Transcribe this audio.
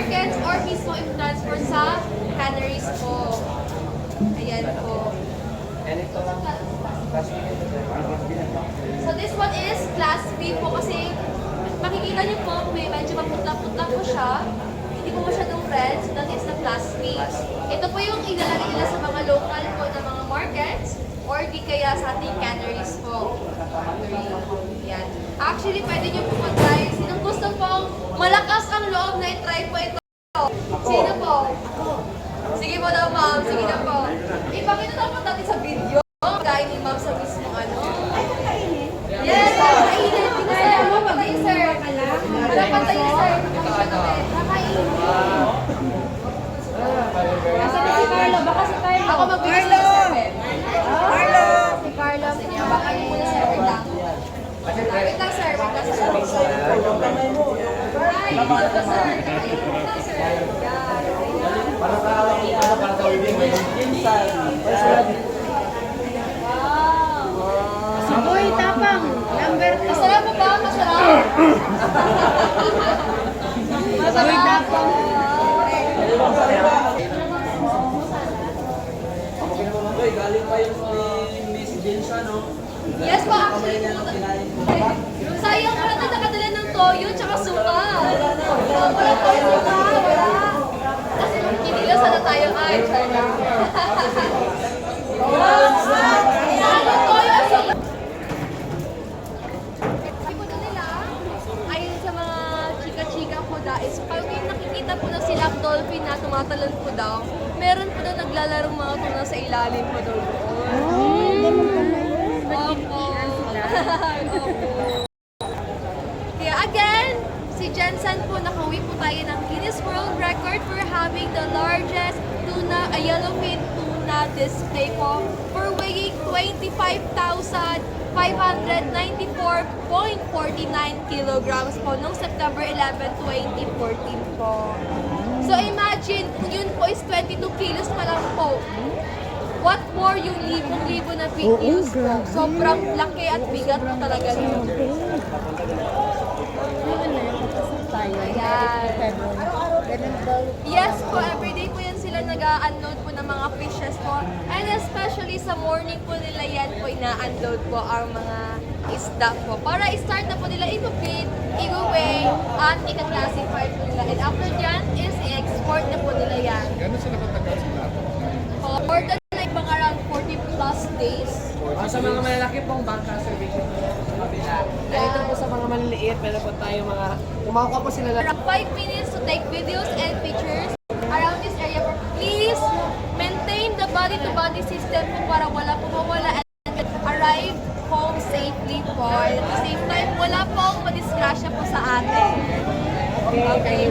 markets or mismo i-transfer sa canneries po. Ayan po. So this one is Class B po kasi makikita niyo po, medyo maputla-putla po siya. Hindi po masyadong red, so that is the Class B. Ito po yung ilalagay nila sa mga local po na mga markets or di kaya sa ating canneries po. Yan. Actually, pwede niyo po mag-try. Sinong gusto pong malakas ang loob na i-try po ito? Sino po? Sige po daw, ma'am. Sige na po. Ipakita na po natin sa video. Kain ni ma'am sa mismo ano. Yes, kainin. Sir, mapatay, sir. Mapatay, sir. Kakainin. Nasaan na si Carlo? Baka si Carlo. Ako magbigay sa sir. Carlo! Si Carlo. Sige, baka niyo muna sir. Wait lang. Wait lang, sir. Wait lang, sir. Ay, dito po, sir. Wait lang, sir. Uy, tapang. Number 2. Masarap po ba? Masarap? Uy, tapang. Galing pa yung Miss Jensa, no? Yes po, actually po. Sayang wala na nakadala ng toyo tsaka suka. Wala po yung suka. Wala. Kasi kinilos na tayo. Ay, sorry. Ano toyo? Suka. Sabi po na nila, ayun sa mga chika-chika po dahil. So, pag yung nakikita po na silang dolphin na tumatalon po daw, meron po na naglalarong mga tuna sa ilalim po doon. Ganun pala yun. Opo. Kaya again, si Jensen po nakauwi po tayo ng Guinness World Record for having the largest tuna, a yellowfin tuna display po for weighing 25,594.49 kilograms po noong September 11, 2014 po. So imagine, yun po is 22 kilos pa lang po. What more yung libong-libo na kilos po. Sobrang laki at bigat po talaga yun. Ayan. Yes po, everyday po yan sila nag-unload po ng mga fishes po. And especially sa morning po nila yan po ina-unload po ang mga isda po. Para i-start na po nila i-feed, i-weigh, at i-classify po nila. And after dyan is i-export na po nila yan. Gano'n sila katagal sa lahat? More than like mga around 40 plus days. Sa mga malalaki pong bangka service. Ito po sa mga maliliit, meron po tayo mga, kumakuha po sila Around 5 minutes to take videos and pictures around this area. Please maintain the body-to-body system po para wala po mawala and arrive home safely po. At the same time, wala pong madisgrasya po sa atin. Okay.